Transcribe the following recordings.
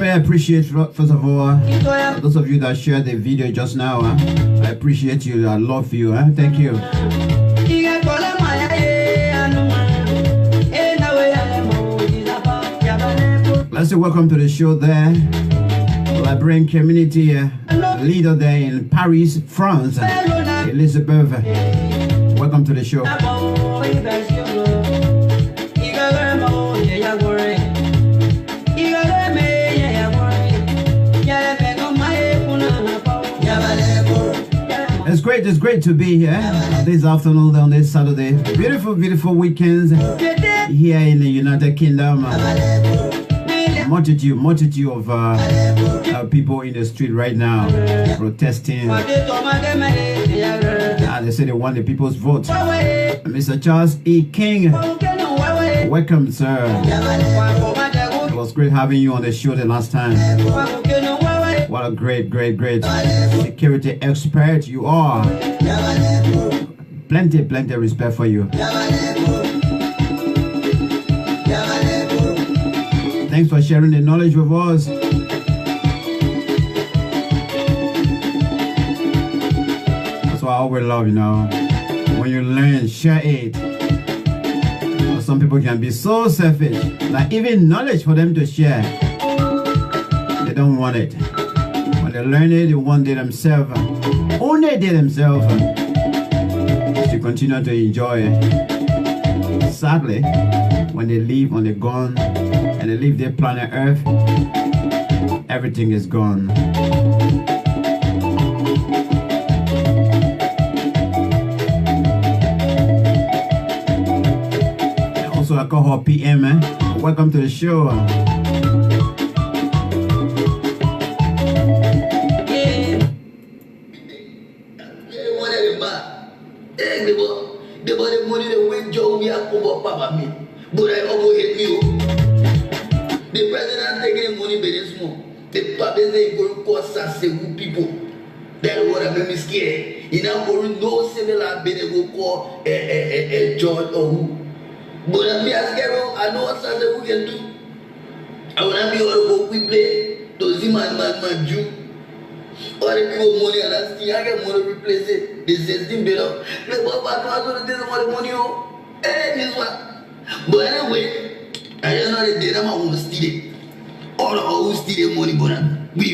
I appreciate, first of all, those of you that shared the video just now. I appreciate you. I love you. Thank you. Let's say welcome to the show there. Liberian community leader there in Paris, France, Elizabeth. Welcome to the show. It's great to be here this afternoon on this Saturday. Beautiful, beautiful weekends here in the United Kingdom. Multitude of people in the street right now protesting. They say they want the people's vote. Mr. Charles E. King, welcome, sir. It was great having you on the show the last time. What a great security expert you are. Plenty respect for you. Thanks for sharing the knowledge with us. That's what I always love, when you learn, share it. Some people can be so selfish, like even knowledge for them to share, they don't want it. When they learn it, they want it themselves. Only they themselves to continue to enjoy it. Sadly, when they leave, when they're gone, and they leave their planet Earth, everything is gone. Also, I call her PM. Welcome to the show. But I almost hit me. The president taking money very small. The public is going to cost us people. That's what I'm scared. You know, no similar been able to call a George or who. But I'm scared. I know what something we can do. I want to be all about we play. Those man Jew. All the people money and I get money to replace it. This is the better. But this is what money. This one. But anyway, I don't know the day I'm going to steal it. All of us steal the money, but we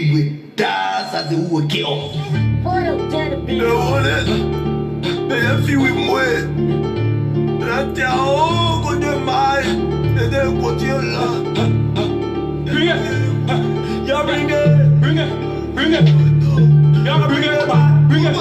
that's as the wood kill. They feel with more. That's how good your mind. They don't go to your land. Bring it. Yeah, bring it. Yeah, bring it back. Bring it.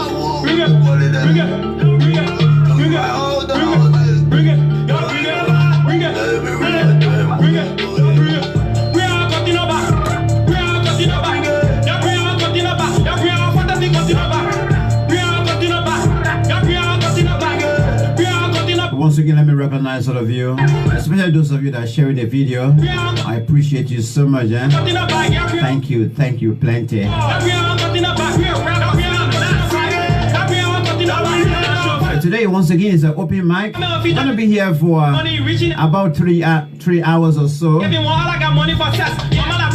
Once again, let me recognize all of you, especially those of you that are sharing the video. I appreciate you so much. Thank you, plenty. Today, once again, is an open mic. I'm gonna be here for about 3 hours or so.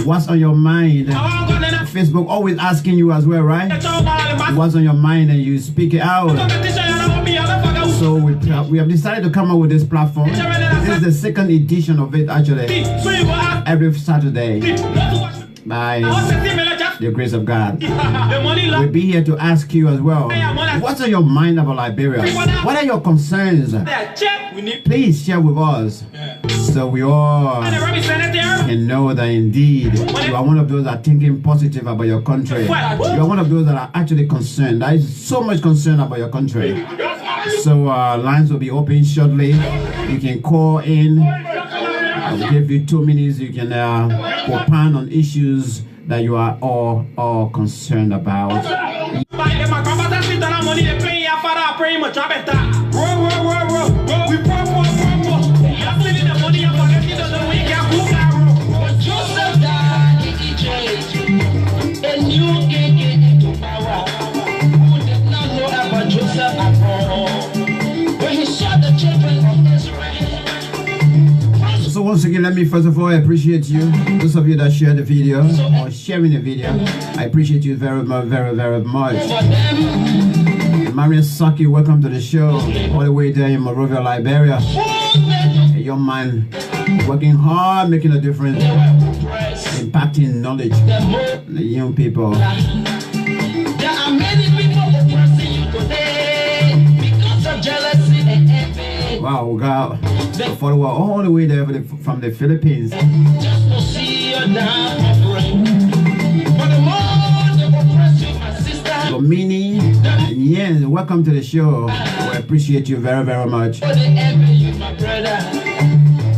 What's on your mind? Facebook always asking you as well, right? What's on your mind, and you speak it out. So we have decided to come up with this platform. This is the second edition of it, actually. Every Saturday, by the grace of God, we'll be here to ask you as well, what's on your mind about Liberia? What are your concerns? Please share with us, so we all can know that indeed you are one of those that are thinking positive about your country. You are one of those that are actually concerned. There is so much concern about your country. So lines will be open shortly. You can call in. I'll give you 2 minutes. You can opine on issues that you are all concerned about. again, let me first of all appreciate you. Those of you that share the video or sharing the video, I appreciate you very much, very much. Marian Saki, welcome to the show. All the way there in Monrovia, Liberia. A young man working hard, making a difference, impacting knowledge on the young people. There are many people oppressing you today because of jealousy and envy. Wow, we got a follower all the way there from the Philippines. Just to see your down offering. But the more they oppress you, my sister. So Mini and Yen, welcome to the show. We appreciate you very much. For the envy you, my brother.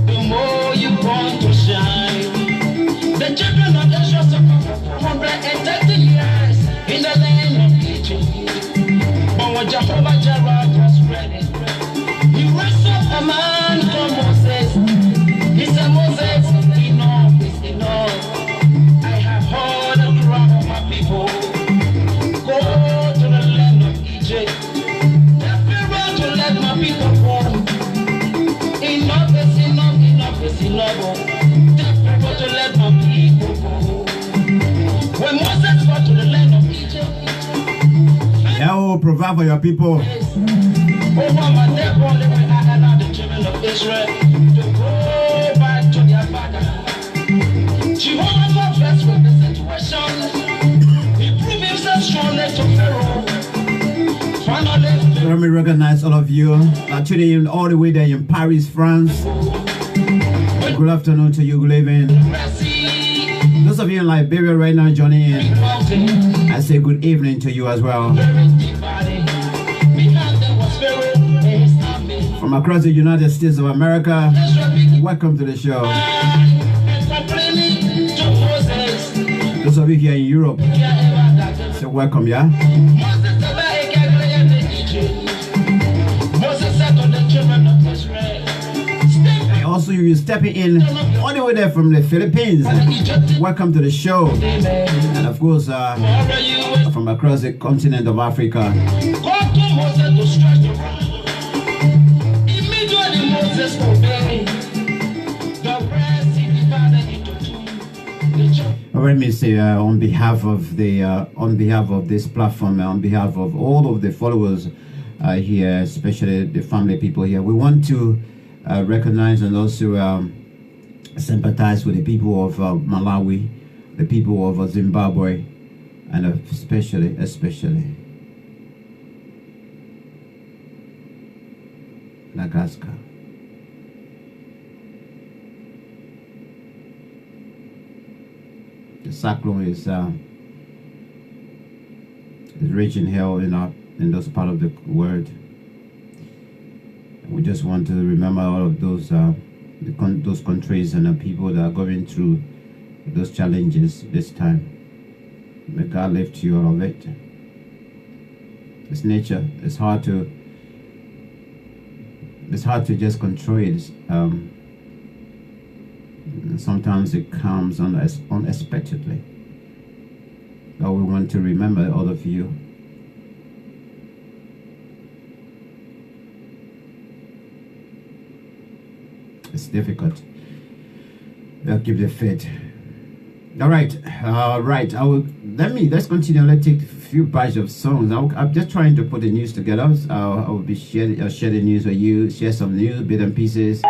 The more you want to shine. The children of Israel suffer for 430 years in the land of Egypt. But when Jehovah Jireh was ready, he raised up a man called Moses. He said, Moses, enough is enough. I have heard the cry of my people. Go to the land of Egypt. Tell Pharaoh to let my people go. Enough is enough, enough is enough. Tell Pharaoh to let my people go. When Moses got to the land of Egypt, Yahweh, provide for your people. over my dead body, when I allowed the children of Israel to go back to their father. Jehovah was blessed with the situation. He proved himself stronger to Pharaoh. Finally, Let me recognize all of you. Actually, all the way there in Paris, France. Good afternoon to you, good evening. Those of you in Liberia right now joining in, I say good evening to you as well. From across the United States of America, welcome to the show. Those of you here in Europe, say welcome, yeah? And also, you're stepping in all the way there from the Philippines. Welcome to the show. And of course, from across the continent of Africa. Let me say on behalf of this platform, on behalf of all of the followers here, especially the family people here, we want to recognize and also sympathize with the people of Malawi, the people of Zimbabwe, and especially Madagascar. The cyclone is raging hell in those part of the world. We just want to remember all of those those countries and the people that are going through those challenges this time. May God lift you out of it. It's nature. It's hard to just control it. Sometimes it comes unexpectedly. But we want to remember all of you. It's difficult. They'll keep the faith. All right. Let's continue. Let's take a few batch of songs. I'm just trying to put the news together. I will be share the news with you. Share some news, bits and pieces.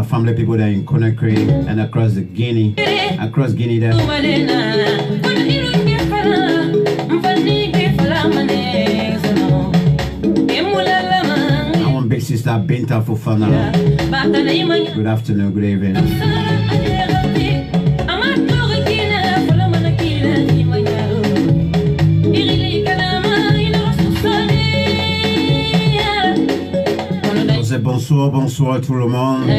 family people there in Conakry and across the Guinea, there. Our big sister Binta Fofana. Good afternoon, good evening. Bonsoir tout le monde.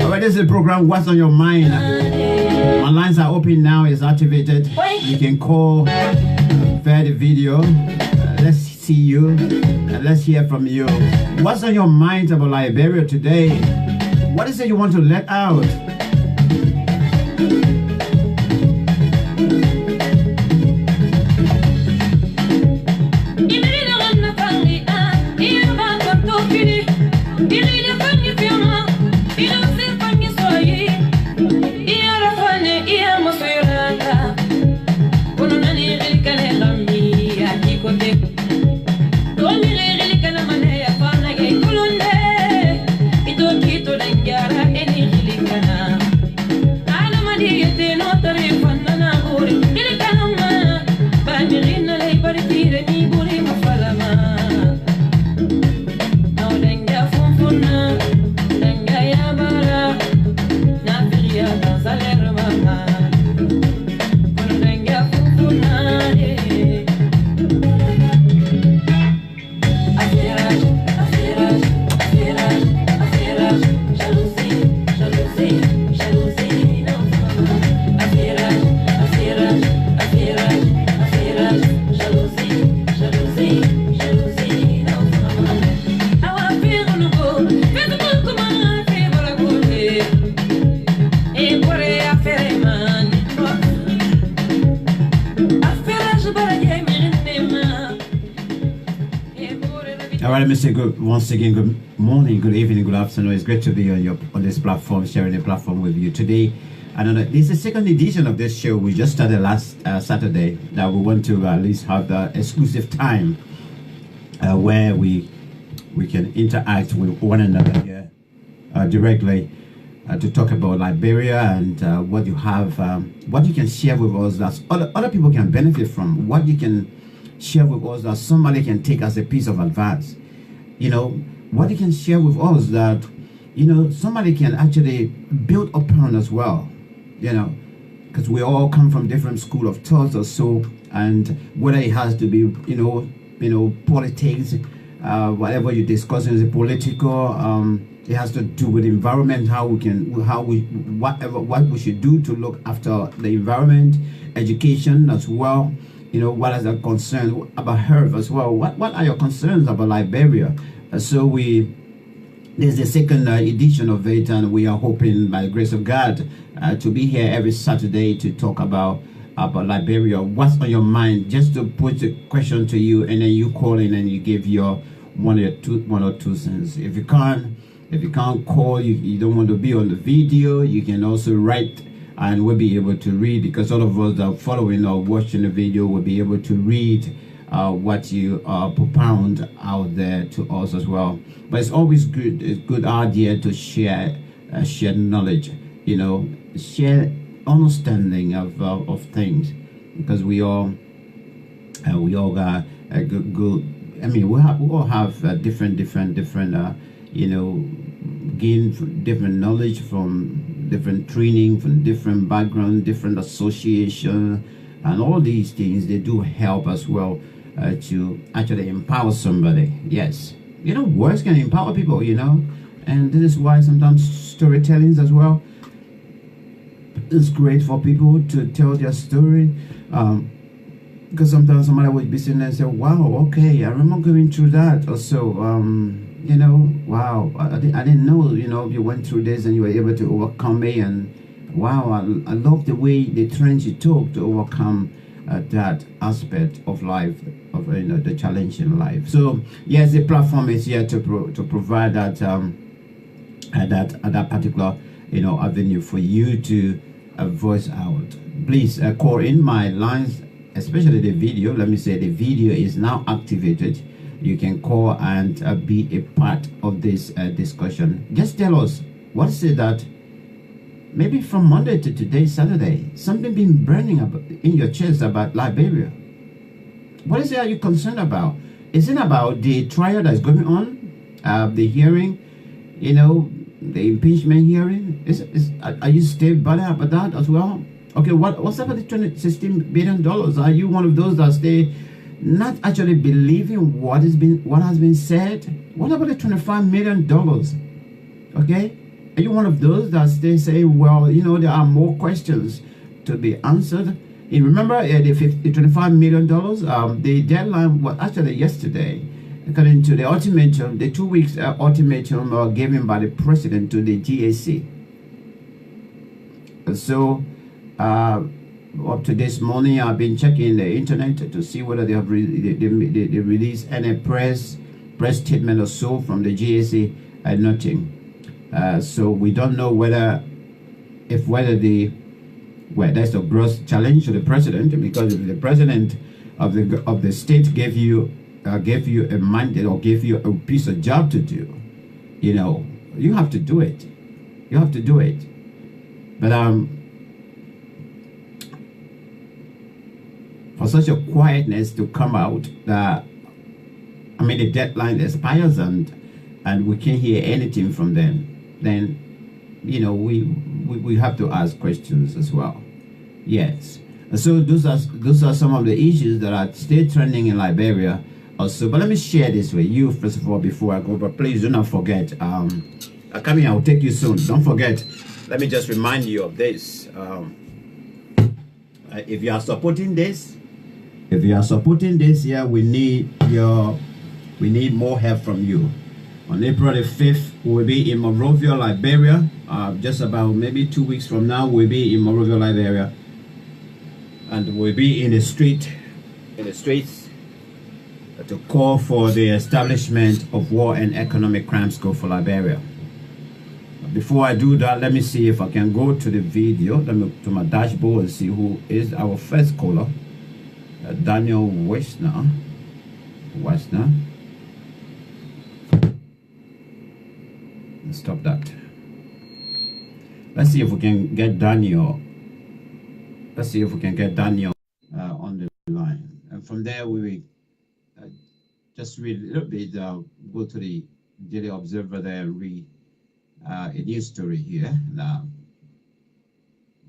Alright, this is the program What's on Your Mind. My lines are open now, it's activated. You can call via the video. Let's see you. Let's hear from you. What's on your mind about Liberia today? What is it you want to let out? Let me say once again, good morning, good evening, good afternoon. It's great to be on this platform, sharing the platform with you today. I don't know, this is the second edition of this show. We just started last Saturday. Now we want to at least have the exclusive time where we can interact with one another here directly to talk about Liberia and what you have, what you can share with us that other people can benefit from, what you can share with us that somebody can take as a piece of advice. You know, what you can share with us that, you know, somebody can actually build upon as well, you know, because we all come from different school of thoughts or so, and whether it has to be, you know, politics, whatever you're discussing is political, it has to do with environment, what we should do to look after the environment, education as well. You know, what is a concern about health as well? What are your concerns about Liberia? So there's the second edition of it, and we are hoping by the grace of God to be here every Saturday to talk about Liberia. What's on your mind? Just to put the question to you, and then you call in and you give your one or two cents. If you can't call, you don't want to be on the video, you can also write. And we'll be able to read, because all of us that are following or watching the video will be able to read what you propound out there to us as well. But it's always good. It's a good idea to share knowledge, you know, share understanding of things, because we all got a good. I mean, we all have different you know, gain different knowledge from different training, from different background, different association, and all these things, they do help as well to actually empower somebody. Yes, you know, words can empower people, you know, and this is why sometimes storytellings as well is great for people to tell their story, because sometimes somebody would be sitting there and say, wow, okay, I remember going through that, or so, you know, wow, I didn't know, you know, you went through this and you were able to overcome it, and wow, I love the way, the trends you took to overcome that aspect of life, of, you know, the challenge in life. So yes, the platform is here to provide that that particular, you know, avenue for you to voice out. Please call in. My lines, especially the video, let me say the video is now activated. you can call and be a part of this discussion. Just tell us, what is it that maybe from Monday to today, Saturday, something been burning up in your chest about Liberia? What is it, are you concerned about? Is it about the trial that's going on, the hearing, you know, the impeachment hearing? Are you still bothered about that as well? Okay, what's about the $16 billion? Are you one of those that stay not actually believing what has been said? What about the $25 million? Okay, are you one of those that stay saying, well, you know, there are more questions to be answered? And remember the $25 million, the deadline was actually yesterday, according to the ultimatum, the 2 weeks ultimatum given by the president to the GAC. So up to this morning, I've been checking the internet to see whether they have they released any press statement or so from the GAC, and nothing. So we don't know whether that's a gross challenge to the president, because if the president of the state gave you a mandate or gave you a piece of job to do, you know, you have to do it. You have to do it. But for such a quietness to come out, that I mean, the deadline expires and we can't hear anything from them, then, you know, we have to ask questions as well. Yes. So those are some of the issues that are still trending in Liberia also. But let me share this with you first of all before I go. But please do not forget, Akami, I'll take you soon. Don't forget. Let me just remind you of this. If you are supporting this, yeah, we need more help from you. On April the 5th, we'll be in Monrovia, Liberia. Just about maybe 2 weeks from now, we'll be in Monrovia, Liberia. And we'll be in the streets to call for the establishment of War and Economic Crimes Code for Liberia. Before I do that, let me see if I can go to the video, to my dashboard, and see who is our first caller. Daniel Westner. Let's stop that. Let's see if we can get Daniel. On the line, and from there we will just read a little bit. Go to the Daily Observer there and read a news story here. Now,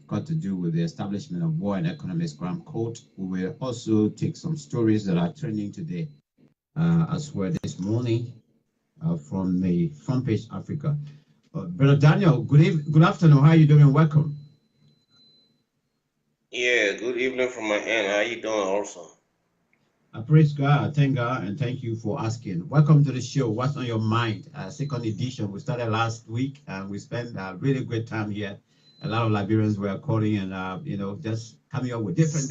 got to do with the establishment of War and Economic Crime Code. We will also take some stories that are trending today, as well this morning, from the Front Page Africa. Brother Daniel, good afternoon. How are you doing? Welcome. Yeah, good evening from my end. How you doing also? I praise God, thank God, and thank you for asking. Welcome to the show. What's on your mind? Second edition. We started last week, and we spent a really great time here. A lot of Liberians were calling and you know, just coming up with different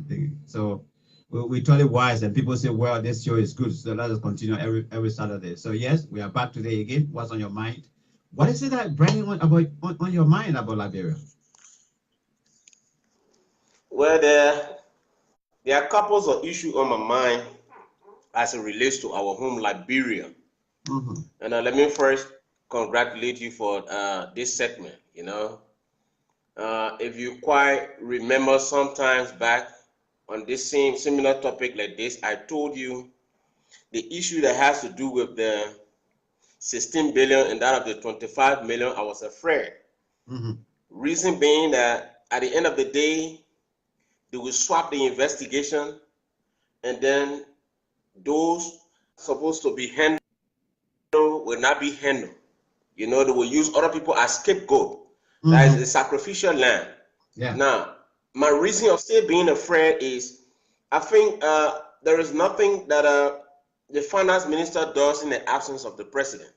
things. So we thought it wise, and people say, well, this show is good, so let us continue every Saturday. So yes, we are back today again. What's on your mind? What is it that bringing on your mind about Liberia? Well, there are couples of issues on my mind as it relates to our home, Liberia. Mm-hmm. And let me first congratulate you for this segment. You know, if you quite remember, sometimes back on this same similar topic like this, I told you the issue that has to do with the 16 billion and that of the 25 million. I was afraid. Mm-hmm. Reason being that at the end of the day, they will swap the investigation, and then those supposed to be handled will not be handled. You know, they will use other people as scapegoat. Mm-hmm. That is a sacrificial lamb. Yeah. Now, my reason of still being afraid is, I think there is nothing that the finance minister does in the absence of the president.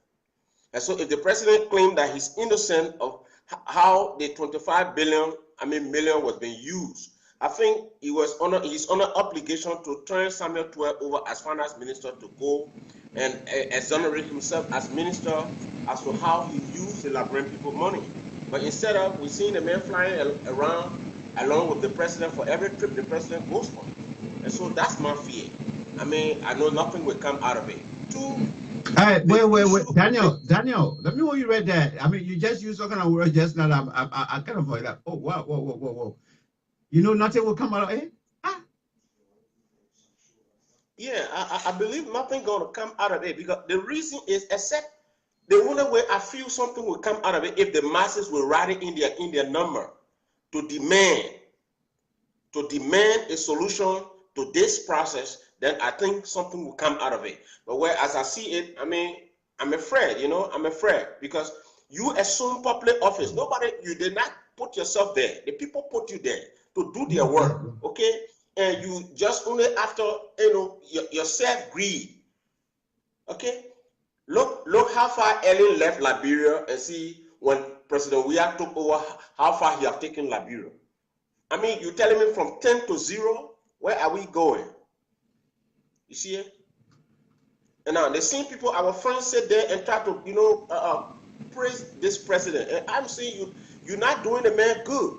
And so if the president claimed that he's innocent of how the 25 million was being used, I think he's on an obligation to turn Samuel 12 over as finance minister to go and exonerate himself as minister as to how he used the Liberian people money. But instead of, we're seeing the man flying around along with the president for every trip the president goes on. And so that's my fear. I mean, I know nothing will come out of it. Two, All right, wait. Daniel, let me know you read that. I mean, you just used some kind of word just now. I kind of like that. Oh, wow, whoa. You know, nothing will come out of it? Ah. Yeah, I believe nothing going to come out of it because the reason is, except the only way I feel something will come out of it if the masses will rally in their number to demand a solution to this process, then I think something will come out of it. But where as I see it, I mean, I'm afraid, I'm afraid because you assume public office. You did not put yourself there. The people put you there to do their work, okay? And you just only after, your self-greed, okay? Look how far Ellen left Liberia and see when President Weah took over, how far he have taken Liberia. I mean, you're telling me from 10 to 0, where are we going? You see it? And now the same people, our friends sit there and try to, praise this president. And I'm saying you're not doing the man good.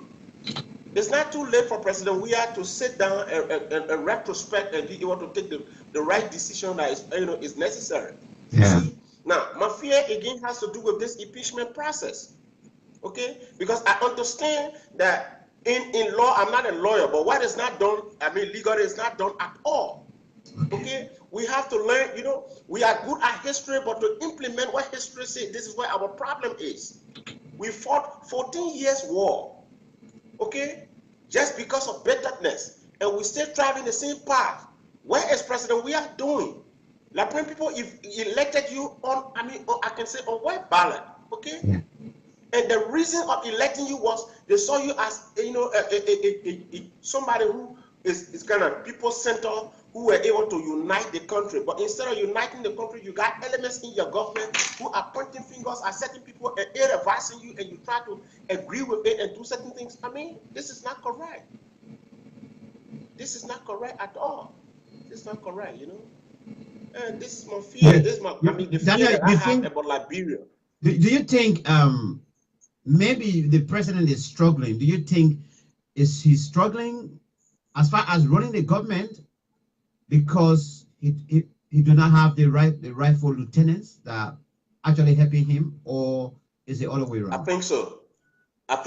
It's not too late for President Weah to sit down and retrospect and be able to take the right decision that is necessary. Yeah. See? Now, my fear again has to do with this impeachment process. Okay? Because I understand that in law, I'm not a lawyer, but what is not done, legally is not done at all. Okay? We have to learn, we are good at history, but to implement what history says, this is where our problem is. We fought 14 years war, okay? Just because of bitterness, and we still driving the same path. Where is President Weah doing? Like when people elected you on, I can say on white ballot, okay? Yeah. And the reason of electing you was they saw you as, somebody who is kind of people-centered, who were able to unite the country. But instead of uniting the country, you got elements in your government who are pointing fingers at certain people and advising you, and you try to agree with it and do certain things. I mean, this is not correct. This is not correct at all. This is not correct, And this is my fear. This is the fear that I have about Liberia. Do you think maybe the president is struggling? Do you think he's struggling as far as running the government because he do not have the rightful lieutenants that actually helping him, or is it all the way around? I think so. And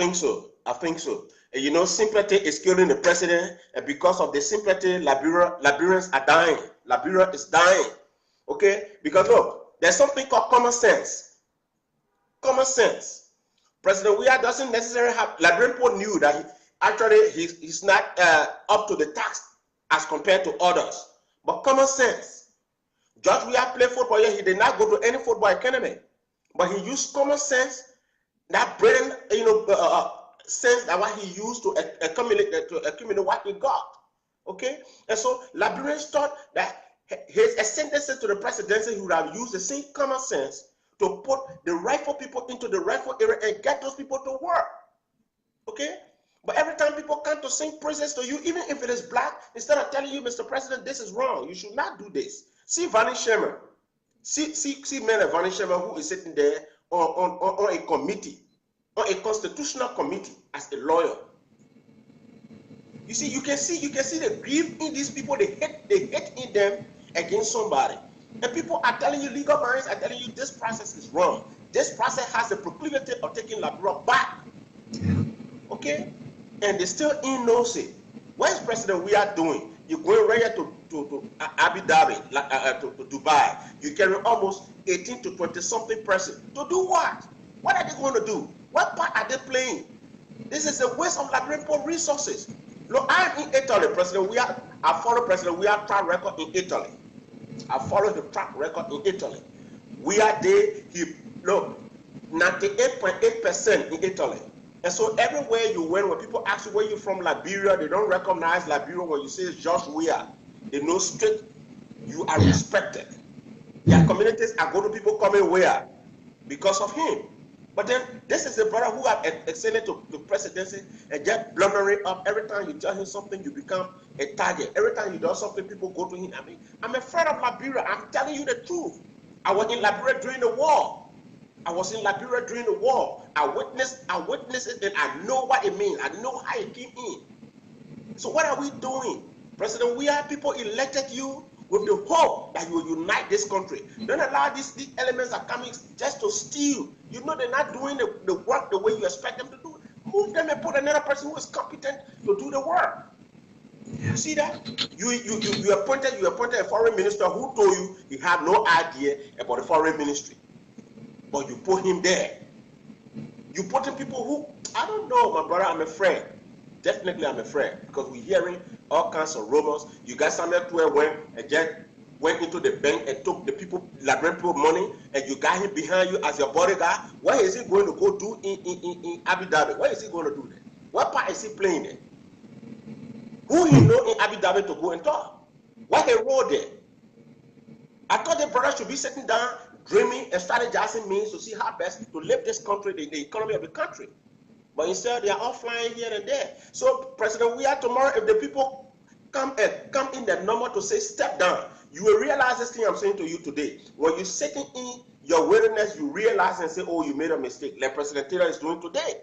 sympathy is killing the president, and because of the sympathy, Liberians are dying. Liberia is dying. Okay? Because look, there's something called common sense. Common sense. President Weah doesn't necessarily have. Liberian people knew that he's not up to the task as compared to others. But common sense. George Weah played football. He did not go to any football academy, but he used common sense, that brain, sense that what he used to accumulate what he got. Okay, and so Liberians thought that his ascendancy to the presidency, he would have used the same common sense to put the rightful people into the rightful area and get those people to work. Okay. But every time people come to sing praises to you, even if it is black, instead of telling you, Mr. President, this is wrong, you should not do this. See Vani Sherman. See man Vani Sherman, who is sitting there on a committee, on a constitutional committee as a lawyer. You see, you can see the grief in these people, the hate in them against somebody. And people are telling you, legal minds are telling you this process is wrong. This process has the proclivity of taking Liberia back. Okay? And they still knows it. What is President Weah doing? You're going right to Abu Dhabi, to Dubai. You carry almost 18 to 20 something person. To do what? What are they going to do? What part are they playing? This is a waste of Liberian resources. Look, I'm in Italy, President Weah. I follow President Weah's track record in Italy. I follow the track record in Italy. We are there. Look, 98.8% in Italy. And so everywhere you went, when people ask you where you're from, Liberia, they don't recognize Liberia when you say George Weah. They know straight you are respected. There are communities, I go to people coming where? Because of him. But then this is a brother who have ascended to the presidency and just blundering up. Every time you tell him something, you become a target. Every time you do something, people go to him. I mean, I'm afraid of Liberia. I'm telling you the truth. I was in Liberia during the war. I witnessed it, and I know what it means. I know how it came in. So what are we doing? President Weah, people elected you with the hope that you will unite this country. Don't allow these elements are coming just to steal. You know they're not doing the work the way you expect them to do. Move them and put another person who is competent to do the work. You see that? You appointed a foreign minister who told you he had no idea about the foreign ministry. But you put him there. You put in people who, I don't know, my brother, I'm afraid. Definitely I'm afraid, because we're hearing all kinds of rumors. You got Samuel Tuer went into the bank and took the people, Liberian people money, and you got him behind you as your bodyguard. What is he going to go do in Abu Dhabi? What is he going to do there? What part is he playing there? Who he know in Abu Dhabi to go and talk? What a role there? I thought the brother should be sitting down, dreaming and strategizing means to see how best to lift this country, the economy of the country. But instead, they are all flying here and there. So, President, we are tomorrow, if the people come in their number to say, step down, you will realize this thing I'm saying to you today. When you're sitting in your wilderness, you realize and say, oh, you made a mistake, like President Taylor is doing today.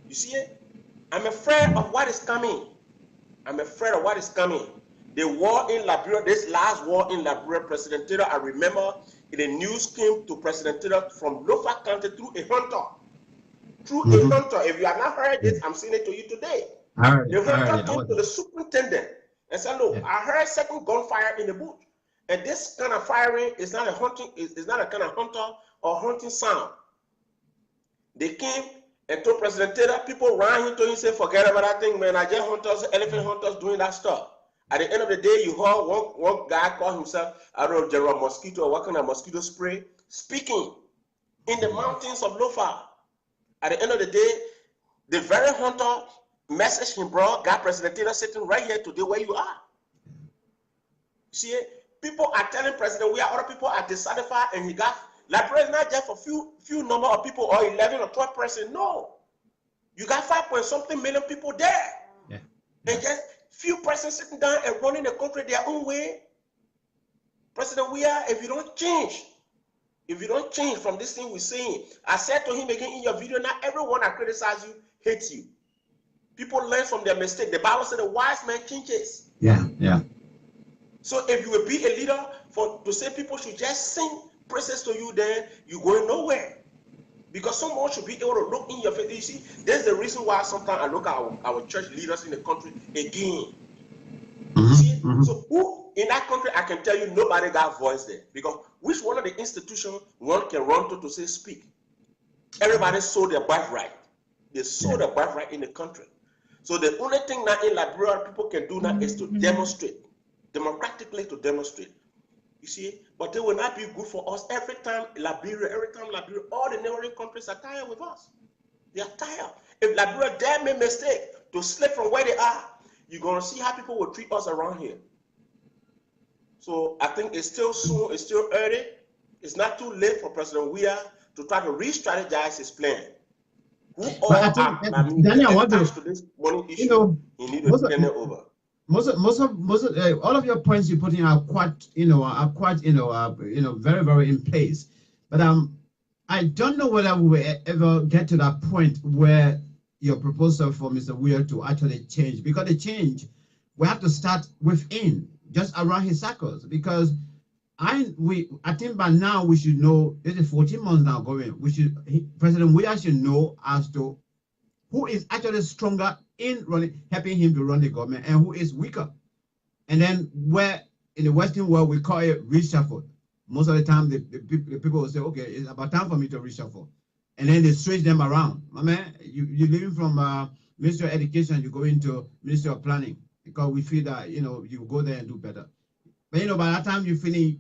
You see it? I'm afraid of what is coming. I'm afraid of what is coming. The war in Liberia, this last war in Liberia, President Taylor, I remember the news came to President Taylor from Lofa County through a hunter. Through a hunter. If you have not heard this, I'm saying it to you today. The hunter came to the superintendent and said, look, I heard second gunfire in the bush. And this kind of firing is not a hunting, is not a kind of hunter or hunting sound. They came and told President Taylor, people ran into him and said, forget about that thing, man. I just hunters, elephant hunters doing that stuff. At the end of the day, you heard one guy call himself, I don't know, General Mosquito or what kind of mosquito spray, speaking in the mountains of Lofa. At the end of the day, the very hunter message he brought got President Taylor sitting right here today where you are. See, people are telling President, we are other people are dissatisfied, and he got, Liberia is not just for few number of people or 11 or 12 person. No. You got 5-point-something million people there. Yeah. And just few persons sitting down and running the country their own way. President, if you don't change from this thing we're saying, I said to him again in your video, not everyone that criticizes you hates you. People learn from their mistake. The Bible said the wise man changes. Yeah, yeah. So if you will be a leader to say people should just sing praises to you, then you're going nowhere. Because someone should be able to look in your face. You see, there's the reason why sometimes I look at our church leaders in the country again. You see, so who in that country, I can tell you nobody got voice there. Because which one of the institutions one can run to say speak? Everybody sold their birthright. They sold their birthright in the country. So the only thing now in Liberia people can do now is to demonstrate, democratically to demonstrate. You see, but they will not be good for us every time Liberia, all the neighboring countries are tired with us. They are tired. If Liberia dare make mistake to slip from where they are, you're going to see how people will treat us around here. So I think it's still soon, it's still early. It's not too late for President Weah to try to re-strategize his plan. Who all are Daniel, attached to this money issue, he needs to turn it over. Most of all of your points you put in are quite very, very in place. But I don't know whether we will ever get to that point where your proposal for Mr. Weah to actually change, because the change we have to start within, just around his circles. Because I think by now we should know. This is 14 months now going. President Weah should know as to who is actually stronger in helping him to run the government and who is weaker. And then where in the Western world we call it reshuffle. Most of the time the people will say, okay, it's about time for me to reshuffle. And then they switch them around. My man, you're leaving from Ministry of Education, you go into Ministry of Planning, because we feel that, you go there and do better. But, by that time you finish,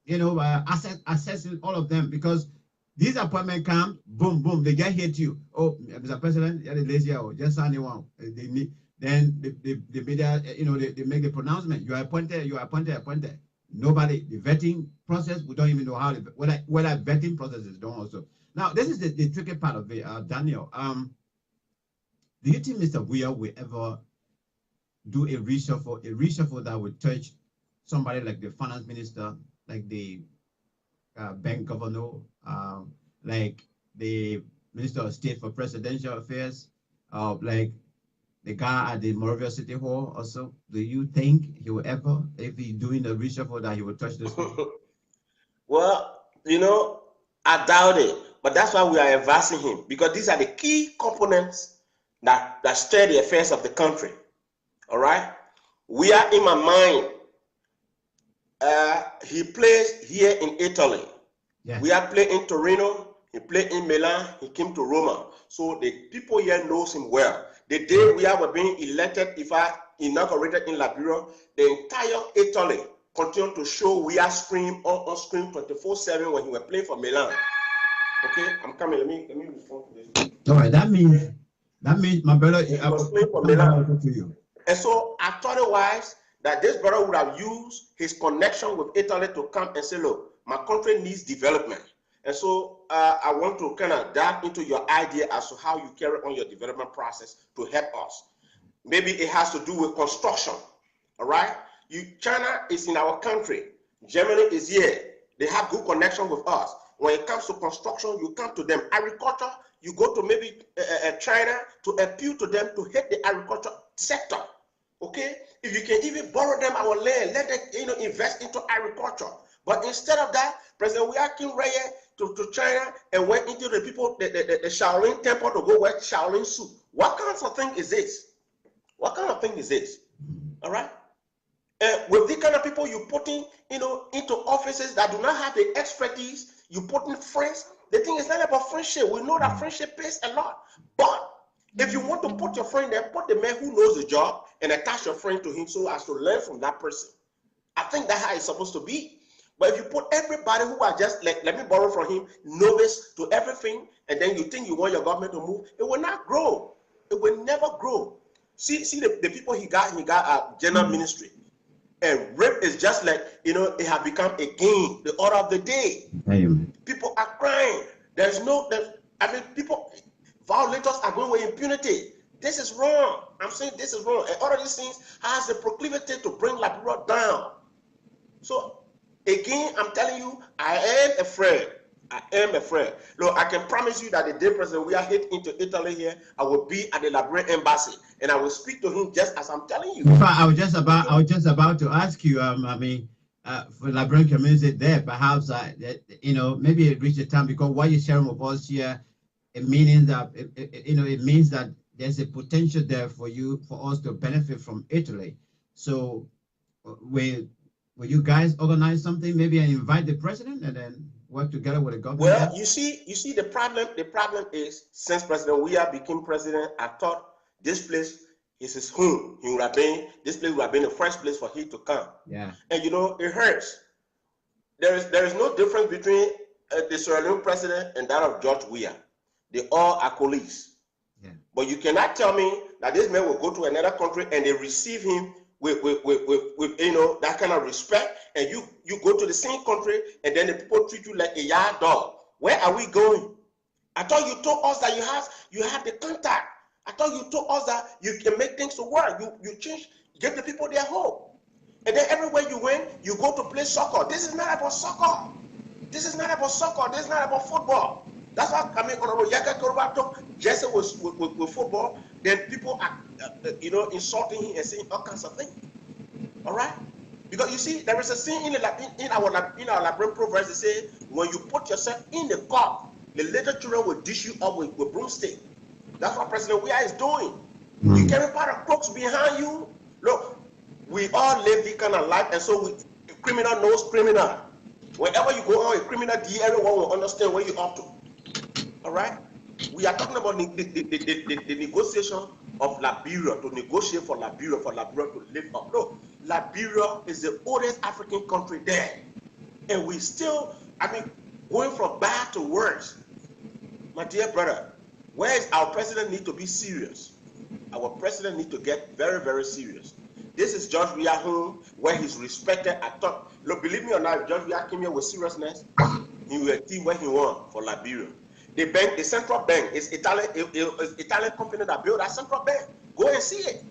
assessing all of them, because these appointments come, boom, boom, they get hit you. Oh, Mr. President, you're lazy, just sign one. Then the media, they make the pronouncement. You are appointed, appointed. Nobody, the vetting process, we don't even know how whether vetting process is done also. Now, this is the tricky part of it, Daniel. Do you think Mr. Weah will ever do a reshuffle that would touch somebody like the finance minister, like the bank governor, like the Minister of State for Presidential Affairs, like the guy at the Morovia City Hall also? Do you think he will ever, if he's doing the reshuffle, that he will touch this people? Well, you know, I doubt it. But that's why we are advising him, because these are the key components that steer the affairs of the country. All right? We are, in my mind, he plays here in Italy. Yes. We are playing in Torino. He played in Milan. He came to Roma. So the people here knows him well. The day we were being elected, if I inaugurated in Liberia, the entire Italy continued to show we are screen on screen 24/7 when he was playing for Milan. Okay, I'm coming. Let me respond to this. All right, that means my brother was playing for Milan. To you. And so I thought it wise that this brother would have used his connection with Italy to come and say, look, my country needs development. And so I want to kind of dive into your idea as to how you carry on your development process to help us. Maybe it has to do with construction, all right? China is in our country. Germany is here. They have good connection with us. When it comes to construction, you come to them. Agriculture, you go to maybe China to appeal to them to hit the agriculture sector, okay? If you can even borrow them our land, let them invest into agriculture. But instead of that, President Weah came right here to China and went into the people, the Shaolin temple to go wear Shaolin suit. What kind of thing is this? What kind of thing is this? All right? With these kind of people you put in, into offices that do not have the expertise, you put in friends. The thing is not about friendship. We know that friendship pays a lot. But if you want to put your friend there, put the man who knows the job and attach your friend to him so as to learn from that person. I think that's how it's supposed to be. But if you put everybody who are just like, let me borrow from him, novice to everything, and then you think you want your government to move, it will not grow. It will never grow. See the people he got a general ministry. And rape is just like, it has become a game, the order of the day. Amen. People are crying. Violators are going with impunity. This is wrong. I'm saying this is wrong. And all of these things has the proclivity to bring Liberia down. So, again, I'm telling you, I am afraid. I am afraid. Look, I can promise you that the day President we are hit into Italy here, I will be at the Liberian embassy and I will speak to him just as I'm telling you. I was just about to ask you. For Liberian community there, perhaps maybe it reached a time, because what you're sharing with us here, it means that it means that there's a potential there for us to benefit from Italy. So, will you guys organize something, maybe, and invite the president and then work together with the government? Well, you see the problem is, since President Weah became president, I thought this place is his home. This place would have been the first place for him to come. Yeah. And it hurts. There is no difference between the Sierra Leone president and that of George Weah. They all are colleagues. Yeah. But you cannot tell me that this man will go to another country and they receive him with that kind of respect, and you go to the same country and then the people treat you like a yard dog. Where are we going? I thought you told us that you have the contact. I thought you told us that you can make things to work. You give the people their hope. And then everywhere you went, you go to play soccer. This is not about soccer. This is not about soccer. This is not about football. That's why Honorable Yaka Koruba talk Jesse with football. Then people are insulting him and saying all kinds of things. All right? Because you see, there is a saying in our Liberian proverbs that say, when you put yourself in the cup, the little children will dish you up with broomstick. That's what President Weah is doing. You carry part of crooks behind you. Look, we all live this kind of life, and so criminal knows criminal. Whenever you go on a criminal deal, everyone will understand where you're up to. All right? We are talking about the negotiation of Liberia, to negotiate for Liberia to live up. Look, Liberia is the oldest African country there. And we still, going from bad to worse. My dear brother, where is our president need to be serious? Our president need to get very, very serious. This is George Weah home, where he's respected. I thought, look, believe me or not, if George Weah came here with seriousness, he will team where he won for Liberia. The bank, the central bank, is Italian company that built that central bank. Go and see it.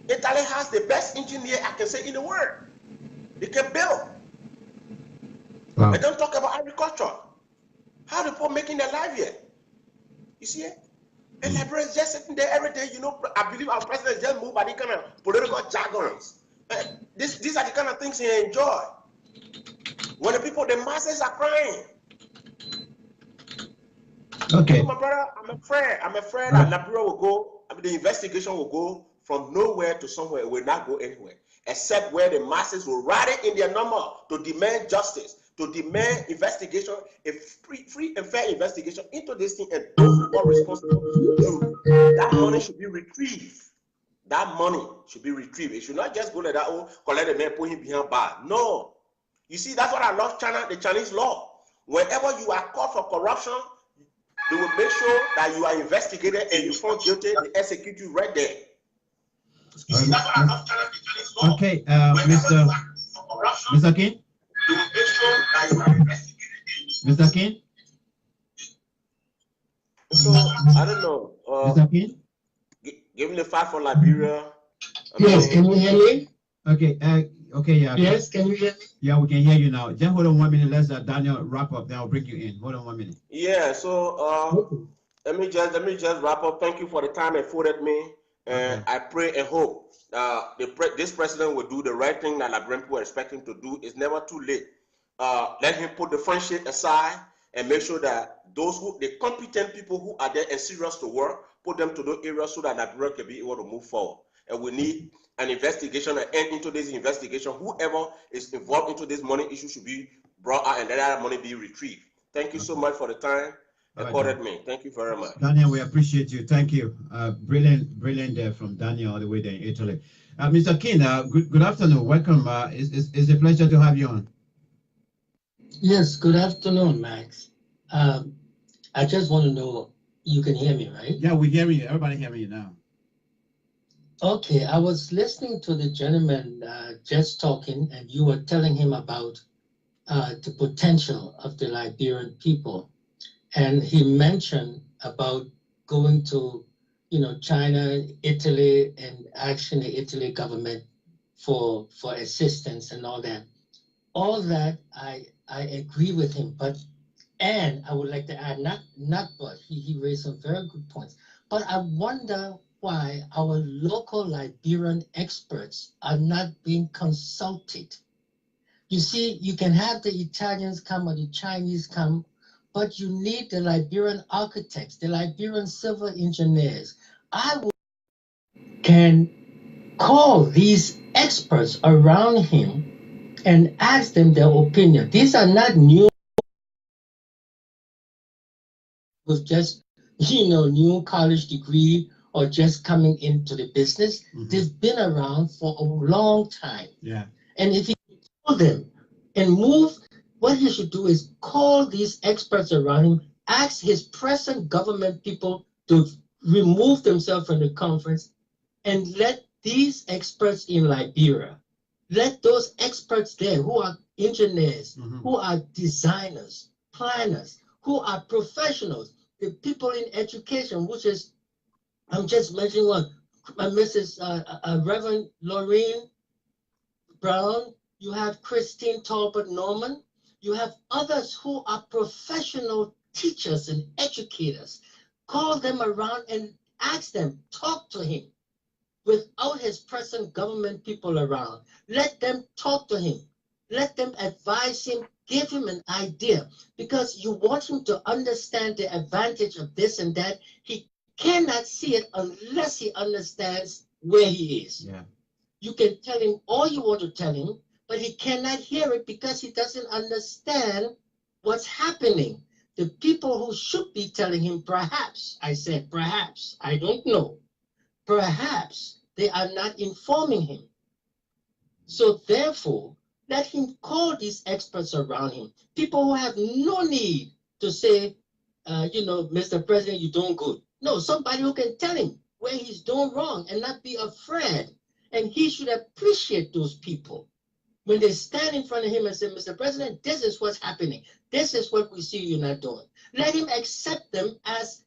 Italy has the best engineer I can say in the world. They can build. Wow. And don't talk about agriculture. How the poor making their life here? You see it? And Liberians just sitting there every day. You know, I believe our president just moved by the kind of political jargons. These are the kind of things he enjoy. When the people, the masses are crying. Okay. So my brother, I'm afraid that Liberia will go, the investigation will go from nowhere to somewhere. It will not go anywhere, except where the masses will rally in their number to demand justice, to demand investigation, a free and fair investigation into this thing, and those who are responsible, that money should be retrieved. That money should be retrieved. It should not just go like that, oh, collect the man, put him behind bars. No. You see, that's what I love China, the Chinese law. Whenever you are caught for corruption, they will make sure that you are investigated and you found guilty, they execute you right there. You see, that's what I love China, the Chinese law. Okay, Mr. King? They will make sure that you are investigated. Mr. King? So, I don't know. Mr. King? Give me the fight for Liberia. Yes, can you hear me? Okay, okay, yeah. Yes, can you hear me? Yeah, we can hear you now. Just hold on 1 minute. Let's Daniel wrap up. Then I'll bring you in. Hold on 1 minute. Yeah. So let me just wrap up. Thank you for the time afforded me, and I pray and hope this president will do the right thing that Liberian people expect him to do. It's never too late. Let him put the friendship aside and make sure that the competent people who are there and serious to work, put them to those areas so that Liberia can be able to move forward. And we need an investigation, and end into this investigation. Whoever is involved into this money issue should be brought out and let that money be retrieved. Thank you so much for the time accorded me. Thank you very much. Daniel, we appreciate you. Thank you. Brilliant there from Daniel all the way there in Italy. Mr. King, good afternoon. Welcome. It's a pleasure to have you on. Yes, good afternoon, Max. I just want to know, you can hear me, right? Yeah, we hear you. Everybody hearing you now. Okay, I was listening to the gentleman just talking, and you were telling him about the potential of the Liberian people. And he mentioned about going to, China, Italy, and asking the Italy government for assistance and all that. All that I agree with him, and I would like to add, he raised some very good points. But I wonder why our local Liberian experts are not being consulted. You see, you can have the Italians come or the Chinese come, but you need the Liberian architects, the Liberian civil engineers. Can call these experts around him and ask them their opinion. These are not new with just, new college degree or just coming into the business. They've been around for a long time. Yeah. And if he call them and move, what he should do is call these experts around him, ask his present government people to remove themselves from the conference, and let these experts in Liberia, let those experts there who are engineers, who are designers, planners, who are professionals, the people in education, which is, I'm just mentioning one, Mrs. Reverend Lorraine Brown, you have Christine Talbot Norman, you have others who are professional teachers and educators. Call them around and ask them, talk to him without his present government people around. Let them talk to him. Let them advise him, give him an idea, because you want him to understand the advantage of this and that. He cannot see it unless he understands where he is. Yeah. You can tell him all you want to tell him, but he cannot hear it because he doesn't understand what's happening. The people who should be telling him, perhaps, I said perhaps, I don't know, perhaps they are not informing him. So therefore, let him call these experts around him, people who have no need to say, Mr. President, you're doing good. No, somebody who can tell him where he's doing wrong and not be afraid. And he should appreciate those people when they stand in front of him and say, Mr. President, this is what's happening. This is what we see you're not doing. Let him accept them as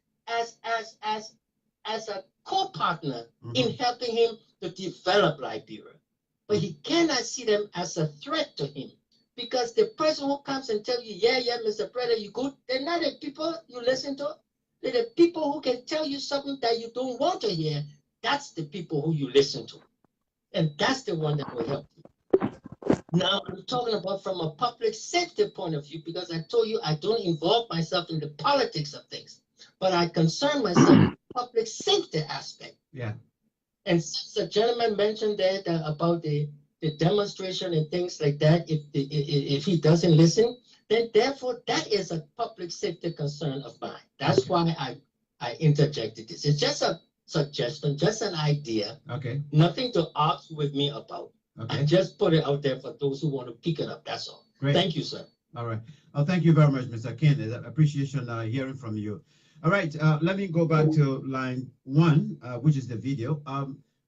a co-partner in helping him to develop Liberia. But he cannot see them as a threat to him. Because the person who comes and tells you, yeah, Mr. President, you good, they're not the people you listen to. The people who can tell you something that you don't want to hear, that's the people who you listen to. And that's the one that will help you. Now, I'm talking about from a public safety point of view, because I told you I don't involve myself in the politics of things, but I concern myself with the public safety aspect. Yeah. And since the gentleman mentioned that about the demonstration and things like that, if he doesn't listen, then therefore that is a public safety concern of mine. That's why I interjected this. It's just a suggestion, just an idea. Okay. Nothing to argue with me about. Okay. I just put it out there for those who want to pick it up. That's all. Great. Thank you, sir. All right. Oh, thank you very much, Mr. Ken. Appreciation hearing from you. All right. Let me go back to line 1, which is the video.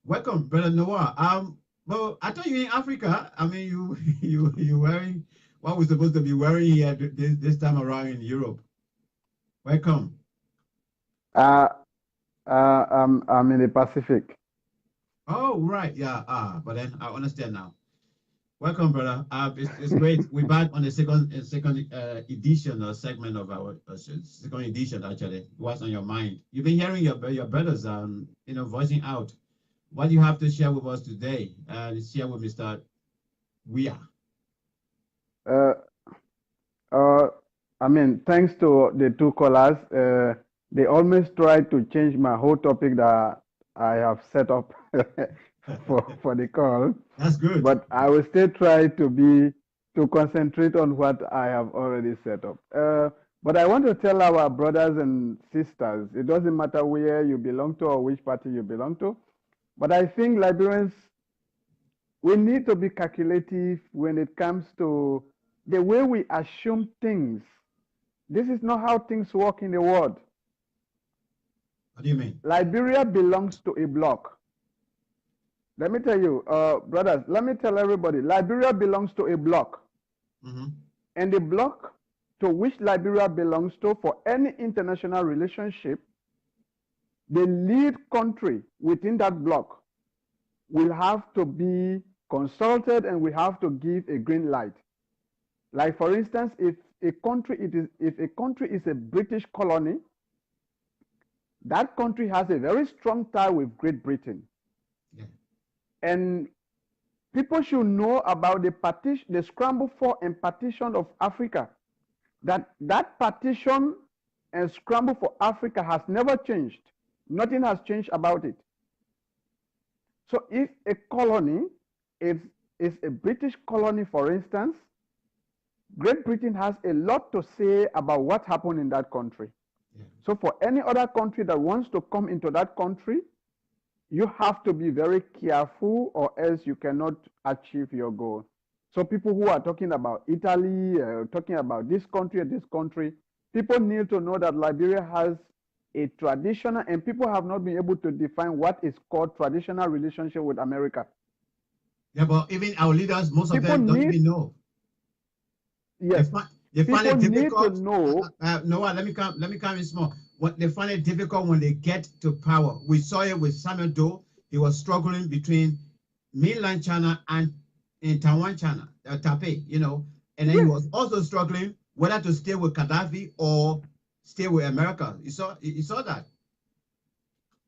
Welcome, Brother Noah. Well, I thought you in Africa. I mean, you wearing what we're supposed to be wearing here this time around in Europe. Welcome. I'm in the Pacific. Oh, right. Yeah. But then I understand now. Welcome, brother. It's great. We're back on the second edition or segment of our second edition. Actually, what's on your mind? You've been hearing your brothers, voicing out. What do you have to share with us today? Share with Mr. Weah. I mean, thanks to the 2 callers, they always try to change my whole topic that I have set up for the call. That's good. But I will still try to concentrate on what I have already set up. But I want to tell our brothers and sisters, it doesn't matter where you belong to or which party you belong to, but I think Liberians, we need to be calculative when it comes to the way we assume things. This is not how things work in the world. What do you mean? Liberia belongs to a bloc. Let me tell you, brothers, let me tell everybody, Liberia belongs to a bloc. Mm-hmm. And the bloc to which Liberia belongs to for any international relationship, the lead country within that bloc will have to be consulted and we have to give a green light. Like for instance, if a country is a British colony, that country has a very strong tie with Great Britain. Yeah. And people should know about the scramble for and partition of Africa. That partition and scramble for Africa has never changed. Nothing has changed about it. So if a colony is a British colony, for instance, Great Britain has a lot to say about what happened in that country. Yeah. So for any other country that wants to come into that country, you have to be very careful or else you cannot achieve your goal. So people who are talking about Italy, talking about this country, people need to know that Liberia has a traditional, and people have not been able to define what is called traditional relationship with America. Yeah, but even our leaders, most of them don't even know. Yes, they find it difficult. Need to know. Noah, let me come in small. What they find it difficult when they get to power. We saw it with Samuel Doe. He was struggling between mainland China and in Taiwan, China, Taipei, and then he was also struggling whether to stay with Gaddafi or stay with America. You saw that.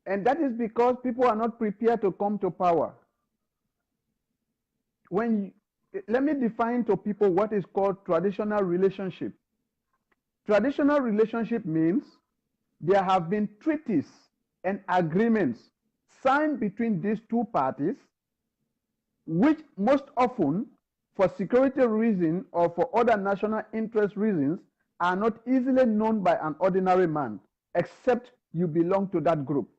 And that is because people are not prepared to come to power. Let me define to people what is called traditional relationship. Traditional relationship means there have been treaties and agreements signed between these 2 parties, which most often, for security reasons or for other national interest reasons, are not easily known by an ordinary man, except you belong to that group.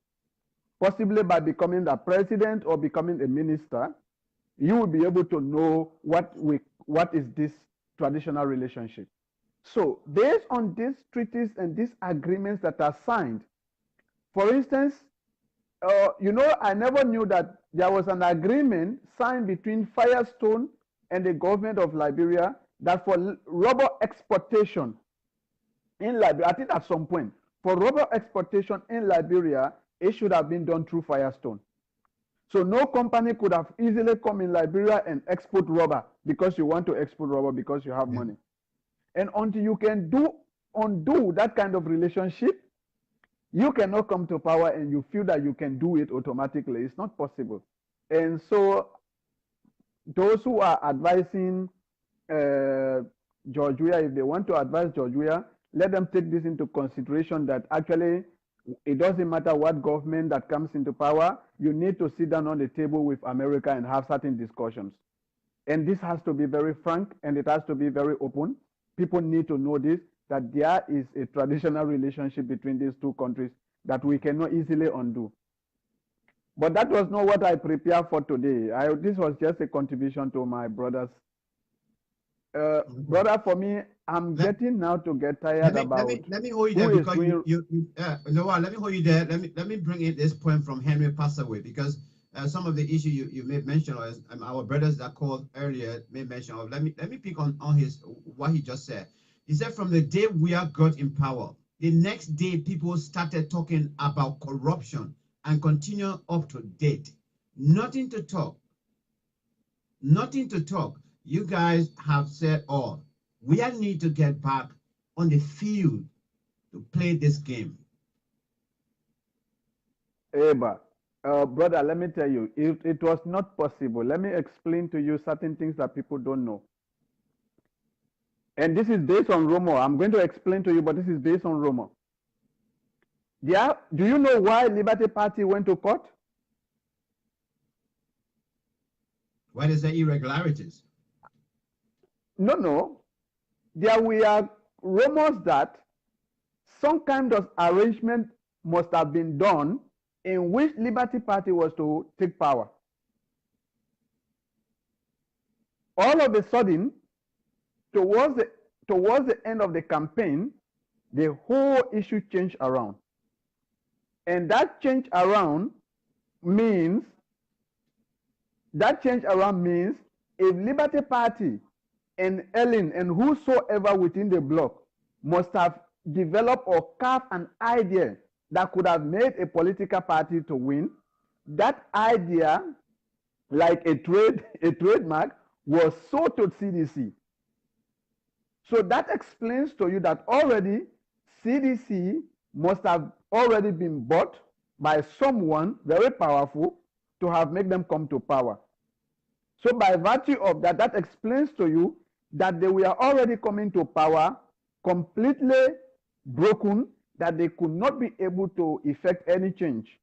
Possibly by becoming the president or becoming a minister, you will be able to know what is this traditional relationship. So based on these treaties and these agreements that are signed, for instance, I never knew that there was an agreement signed between Firestone and the government of Liberia that for rubber exportation in Liberia, I think at some point, for rubber exportation in Liberia, it should have been done through Firestone. So no company could have easily come in Liberia and export rubber because you want to export rubber because you have money. And until you can undo that kind of relationship, You cannot come to power and you feel that you can do it automatically. It's not possible. And so those who are advising George Weah, if they want to advise George Weah, let them take this into consideration that actually it doesn't matter what government that comes into power, you need to sit down on the table with America and have certain discussions. And this has to be very frank and it has to be very open. People need to know this, that there is a traditional relationship between these two countries that we cannot easily undo. But that was not what I prepared for today. This was just a contribution to my brothers. Brother, for me, I'm getting now to get tired about. Let me hold you there because let me hold you there. Let me bring in this point from Henry Passaway because some of the issue you may mention, or our brothers that called earlier may mention. Or let me pick on his what he just said. He said from the day Weah got in power, the next day people started talking about corruption and continue up to date. Nothing to talk. Nothing to talk. You guys have said all. We need to get back on the field to play this game. Eba, brother, let me tell you, it was not possible. Let me explain to you certain things that people don't know. And this is based on rumor. I'm going to explain to you, but this is based on rumor. Yeah, do you know why Liberty Party went to court? Why is there irregularities? No. There were rumors that some kind of arrangement must have been done in which Liberty Party was to take power. All of a sudden, towards the end of the campaign, the whole issue changed around. And that change around means if Liberty Party and Ellen and whosoever within the bloc must have developed or carved an idea that could have made a political party to win, that idea, like a trademark, was sold to CDC. So that explains to you that already CDC must have already been bought by someone very powerful to have made them come to power. So by virtue of that, that explains to you that they were already coming to power completely broken, that they could not be able to effect any change.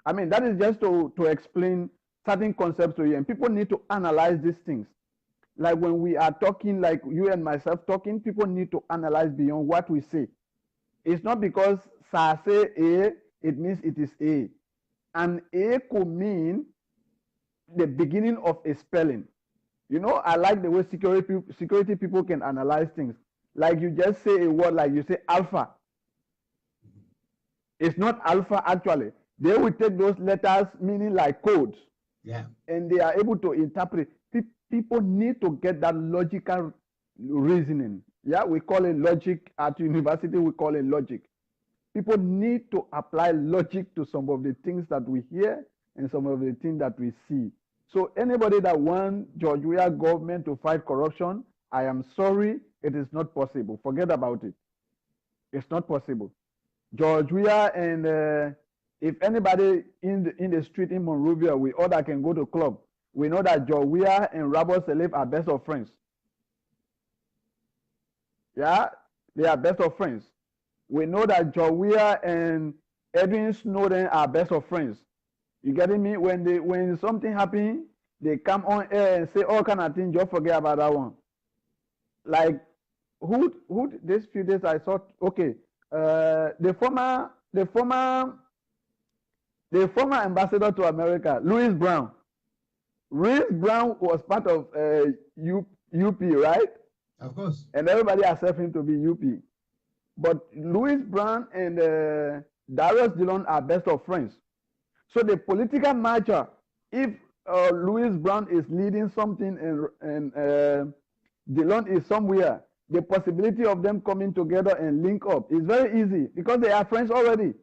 I mean, that is just to explain certain concepts to you, and people need to analyze these things. Like when we are talking, like you and myself talking, people need to analyze beyond what we say. It's not because Sa say A, it means it is A. And A could mean the beginning of a spelling. You know, I like the way security people can analyze things. Like you just say a word, like you say alpha. It's not alpha actually. They will take those letters meaning like codes. Yeah. And they are able to interpret. People need to get that logical reasoning. Yeah, we call it logic at university, we call it logic. People need to apply logic to some of the things that we hear and some of the things that we see. So anybody that wants George Weah government to fight corruption, I am sorry, it is not possible. Forget about it. It's not possible. George Weah and if anybody in the street in Monrovia, we all that can go to club, we know that George Weah and Robert Salif are best of friends. Yeah, they are best of friends. We know that George Weah and Edwin Snowden are best of friends. You getting me? When something happens, they come on air and say all kind of things. Just forget about that one. Like who these few days I saw. Okay, the former ambassador to America, Louis Brown. Louis Brown was part of UP, right? Of course. And everybody accepts him to be UP. But Louis Brown and Darius Dillon are best of friends. So the political matchup, if Louis Brown is leading something and Dillon is somewhere, the possibility of them coming together and link up is very easy because they are friends already.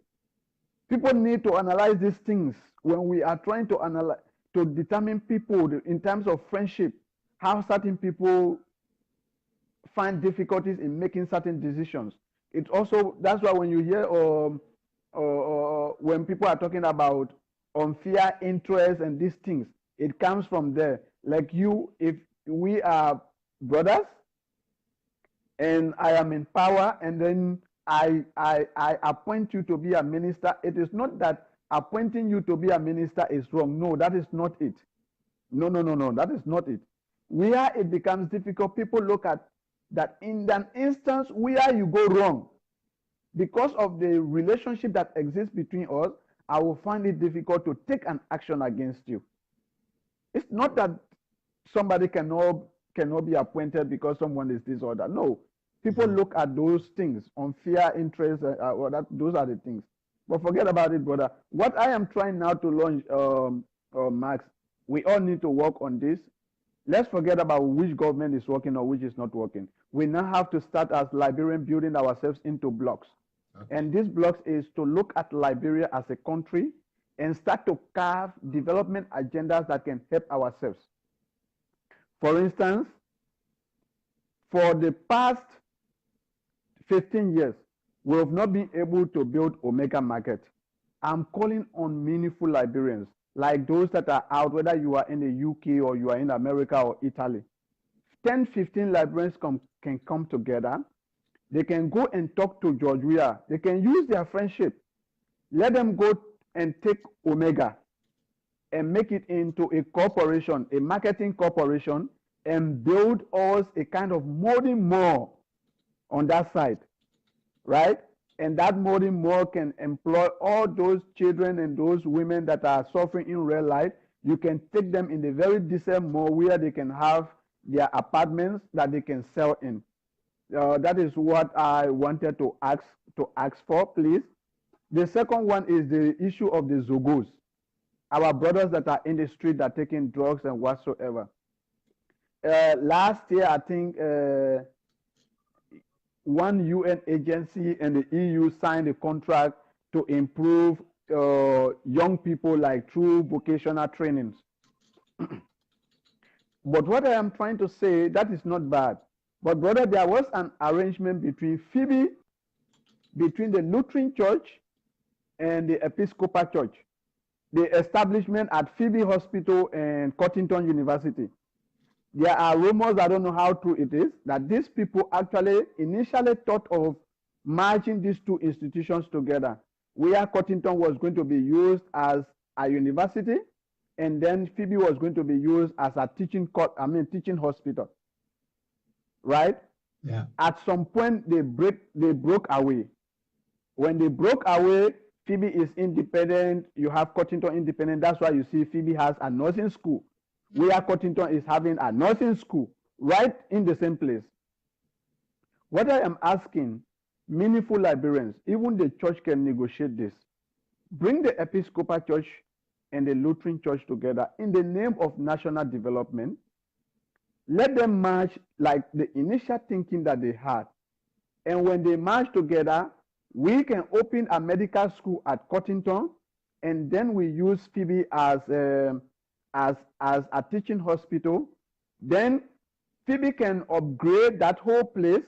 People need to analyze these things when we are trying to analyze, to determine people in terms of friendship, how certain people find difficulties in making certain decisions. It also, that's why when you hear when people are talking about unfair interest and these things, it comes from there. Like you, if we are brothers and I am in power and then I appoint you to be a minister, it is not that appointing you to be a minister is wrong. No, that is not it. No, that is not it. Where it becomes difficult, people look at that in an instance where you go wrong, because of the relationship that exists between us, I will find it difficult to take an action against you. It's not that somebody cannot be appointed because someone is this or that. No, people look at those things, unfair interest, those are the things. But forget about it, brother. What I am trying now to launch, Max, we all need to work on this. Let's forget about which government is working or which is not working. We now have to start as Liberian building ourselves into blocks. Okay. And these blocks is to look at Liberia as a country and start to carve development agendas that can help ourselves. For instance, for the past 15 years, we have not been able to build Omega Market. I'm calling on meaningful Liberians, like those that are out, whether you are in the UK or you are in America or Italy. 10, 15 Liberians can come together. They can go and talk to George Weah. They can use their friendship. Let them go and take Omega and make it into a corporation, a marketing corporation, and build us a kind of molding mall on that side, right? And that molding mall can employ all those children and those women that are suffering in real life. You can take them in the very decent mall where they can have their apartments that they can sell in. That is what I wanted to ask for, please. The second one is the issue of the Zogos, our brothers that are in the street that are taking drugs and whatsoever. Last year, I think one UN agency and the EU signed a contract to improve young people like through vocational trainings. But what I am trying to say, that is not bad. But brother, there was an arrangement between Phoebe, between the Lutheran Church and the Episcopal Church, the establishment at Phoebe Hospital and Cottington University. There are rumors, I don't know how true it is, that these people actually initially thought of merging these two institutions together, where Cottington was going to be used as a university, and then Phoebe was going to be used as a teaching hospital. Right? Yeah. At some point, they broke away. When they broke away, Phoebe is independent. You have Cottington independent. That's why you see Phoebe has a nursing school. Where Cottington is having a nursing school right in the same place. What I am asking, meaningful Liberians, even the church can negotiate this. Bring the Episcopal Church and the Lutheran Church together in the name of national development. Let them merge like the initial thinking that they had. And when they merge together, we can open a medical school at Cottington, and then we use Phoebe as a teaching hospital. Then Phoebe can upgrade that whole place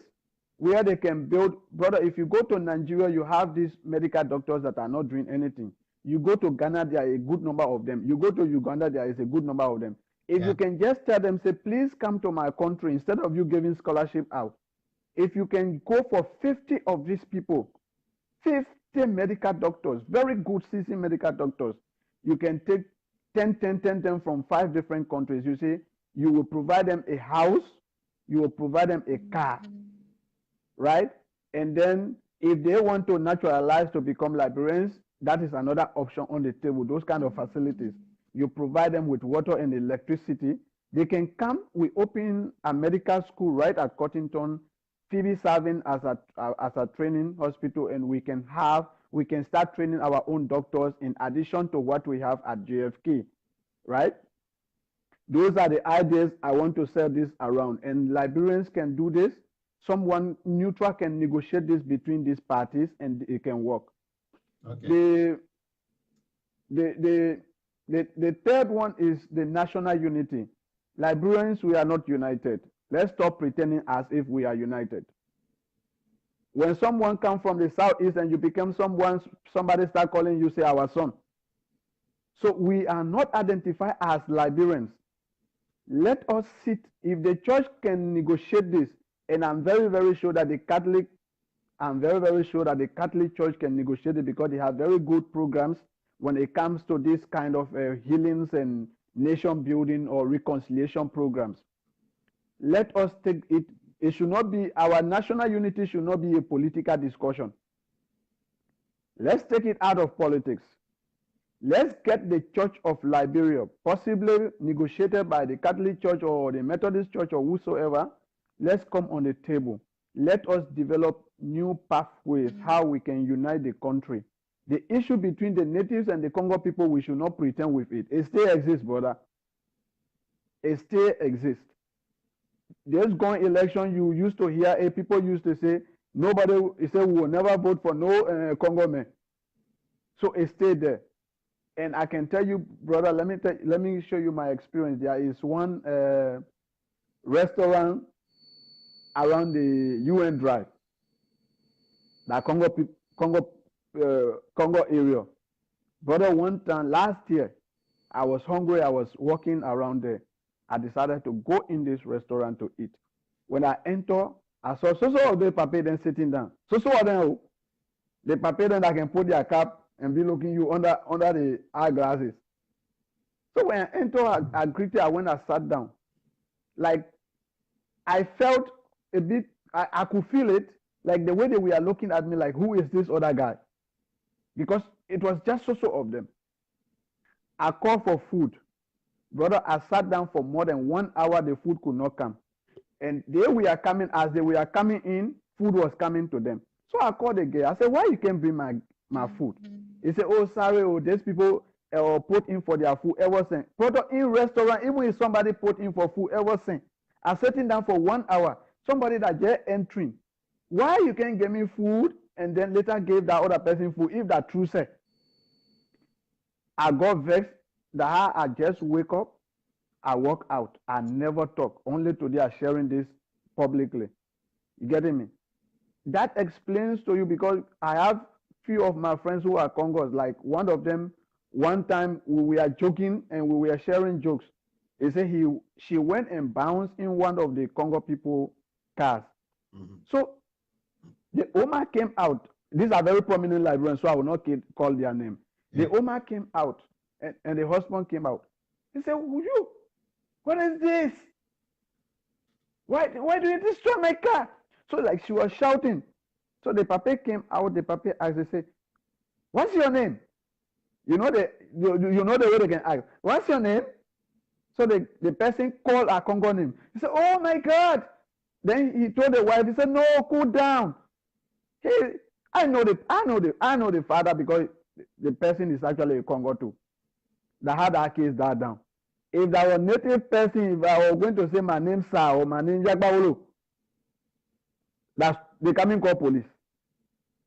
where they can build. Brother, if you go to Nigeria, you have these medical doctors that are not doing anything. You go to Ghana, there are a good number of them. You go to Uganda, there is a good number of them. If you can just tell them, say, please come to my country instead of you giving scholarship out. If you can go for 50 of these people, 50 medical doctors, very good seasoned medical doctors, you can take 10 from 5 different countries. You see, you will provide them a house, you will provide them a car, right? And then if they want to naturalize to become Liberians, that is another option on the table, those kind of facilities. You provide them with water and electricity. They can come. We open a medical school right at Cottington, Phoebe serving as a training hospital, and we can start training our own doctors in addition to what we have at JFK, right? Those are the ideas I want to sell this around, and Liberians can do this. Someone neutral can negotiate this between these parties, and it can work. Okay. The third one is the national unity. Liberians, we are not united. Let's stop pretending as if we are united. When someone comes from the southeast and you become somebody start calling you, say, our son. So we are not identified as Liberians. Let us sit. If the church can negotiate this, and I'm very, very sure that the Catholic Church can negotiate it, because they have very good programs when it comes to this kind of healings and nation building or reconciliation programs. Let us take it. It should not be, our national unity should not be a political discussion. Let's take it out of politics. Let's get the Church of Liberia, possibly negotiated by the Catholic Church or the Methodist Church or whosoever. Let's come on the table. Let us develop new pathways how we can unite the country. The issue between the natives and the Congo people, we should not pretend with it. It still exists, brother. It still exists. There's gone election, you used to hear people used to say, nobody, he said, we will never vote for no Congo man. So it stayed there. And I can tell you, brother, let me show you my experience. There is one restaurant around the UN Drive, the Congo area. Brother, one time last year, I was hungry. I was walking around there. I decided to go in this restaurant to eat. When I enter, I saw so of the paper then sitting down. So of them, the paper then I can put their cap and be looking you under the eyeglasses. So when I enter, I greeted. I went, I sat down. Like I felt a bit. I could feel it, like the way they were looking at me, like, who is this other guy? Because it was just so of them. I called for food. Brother, I sat down for more than 1 hour. The food could not come. And they were coming, as they were coming in, food was coming to them. So I called the guy. I said, why you can't bring my food? He said, oh, sorry, these people put in for their food ever since. Brother, in restaurant, even if somebody put in for food ever since, I'm sitting down for 1 hour. Somebody that just entering. Why you can't give me food and then later give that other person food, if that true say? I got vexed that I just wake up, I walk out, I never talk. Only today I'm sharing this publicly. You getting me? That explains to you, because I have few of my friends who are Congos. Like one of them, one time we were joking and we were sharing jokes. He said she went and bounced in one of the Congo people cars. So the Oma came out. These are very prominent Liberians, so I will not call their name. The Oma came out and the husband came out. He said, you, what is this? Why do you destroy my car? So like she was shouting. So the papa came out, the papa asked, they said, what's your name? You know the way they can ask. What's your name? So the person called a Congo name. He said, oh my God. Then he told the wife, he said, no, cool down. I know the father, because the person is actually a Congo too. That had that case that down. If that was a native person, if I was going to say my name Sir or my name Jack Bawolo, they come and call police.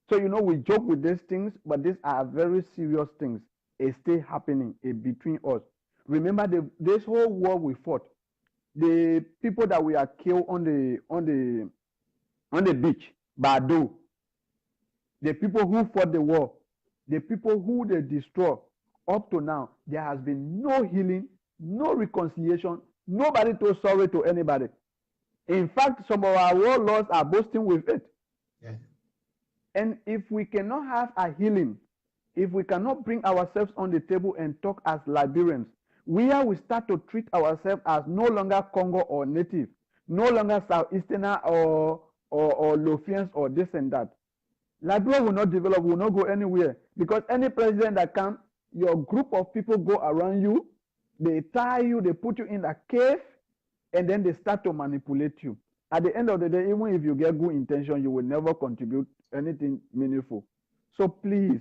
So we joke with these things, but these are very serious things. It's still happening between us. Remember this whole war we fought. The people that we are killed on the beach, Bado, the people who fought the war, the people who they destroy, up to now, there has been no healing, no reconciliation, nobody told sorry to anybody. In fact, some of our warlords are boasting with it. Yeah. And if we cannot have a healing, if we cannot bring ourselves on the table and talk as Liberians, we start to treat ourselves as no longer Congo or native, no longer Southeasterner or Lofians or this and that. Liberia will not develop, will not go anywhere, because any president that comes, your group of people go around you, they tie you, they put you in a cave, and then they start to manipulate you. At the end of the day, even if you get good intention, you will never contribute anything meaningful. So please,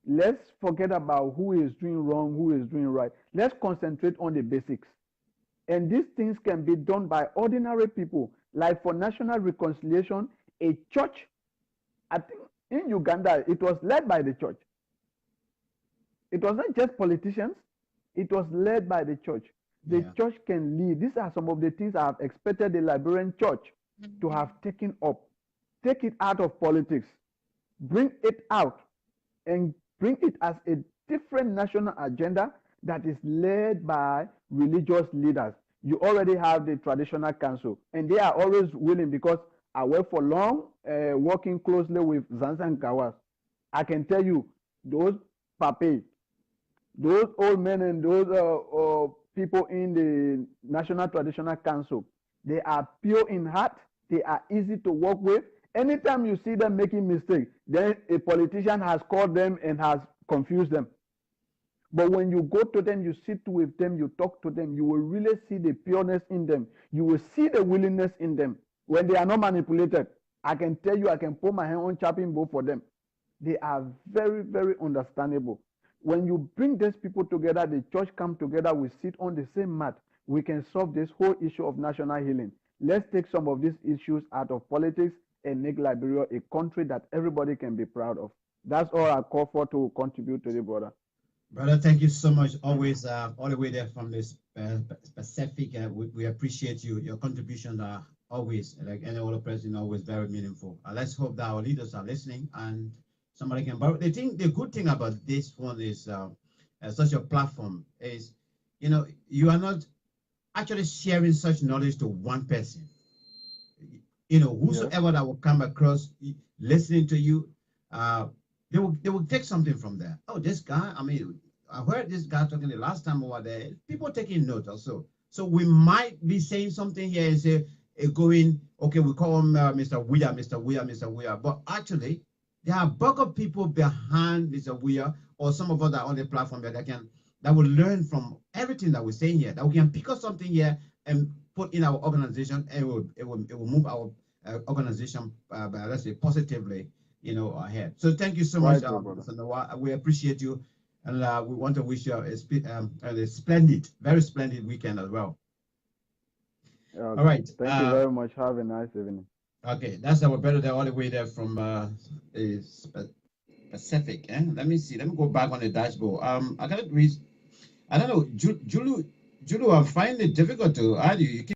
let's forget about who is doing wrong, who is doing right. Let's concentrate on the basics. And these things can be done by ordinary people. Like for national reconciliation, a church, I think in Uganda, it was led by the church. It was not just politicians, it was led by the church. The church can lead. These are some of the things I have expected the Liberian church to have taken up. take it out of politics, bring it out, and bring it as a different national agenda that is led by religious leaders. You already have the traditional council, and they are always willing, because I work for long, working closely with Zanza and Kawas. I can tell you, those pape, those old men and those people in the National Traditional Council, they are pure in heart. They are easy to work with. Anytime you see them making mistakes, then a politician has called them and has confused them. But when you go to them, you sit with them, you talk to them, you will really see the pureness in them. You will see the willingness in them when they are not manipulated. I can tell you, I can put my hand on chopping board for them. They are very, very understandable. When you bring these people together, the church come together, we sit on the same mat, we can solve this whole issue of national healing. Let's take some of these issues out of politics and make Liberia a country that everybody can be proud of. That's all I call for to contribute to the brother. Brother, thank you so much. Always, all the way there from this Pacific. We appreciate you. Your contributions are always, like any other president, always very meaningful. Let's hope that our leaders are listening and somebody can borrow. The good thing about this one is such a platform is, you are not actually sharing such knowledge to one person. Whosoever that will come across listening to you, they will take something from there. Oh, this guy, I heard this guy talking the last time over there. People taking notes also. So we might be saying something here and say, okay, we call him Mr. Weir. But actually, there are a bulk of people behind Mr. Weir, or some of us that are on the platform that will learn from everything that we're saying here, that we can pick up something here and put in our organization, and it will move our organization, let's say, positively, ahead. So thank you so much, Mr. Noah. We appreciate you, and we want to wish you a splendid, very splendid weekend as well. Okay. All right. Thank you very much. Have a nice evening. Okay, that's our brother there all the way there from Pacific. Let me see. Let me go back on the dashboard. I don't know, Julu, I find it difficult to add you.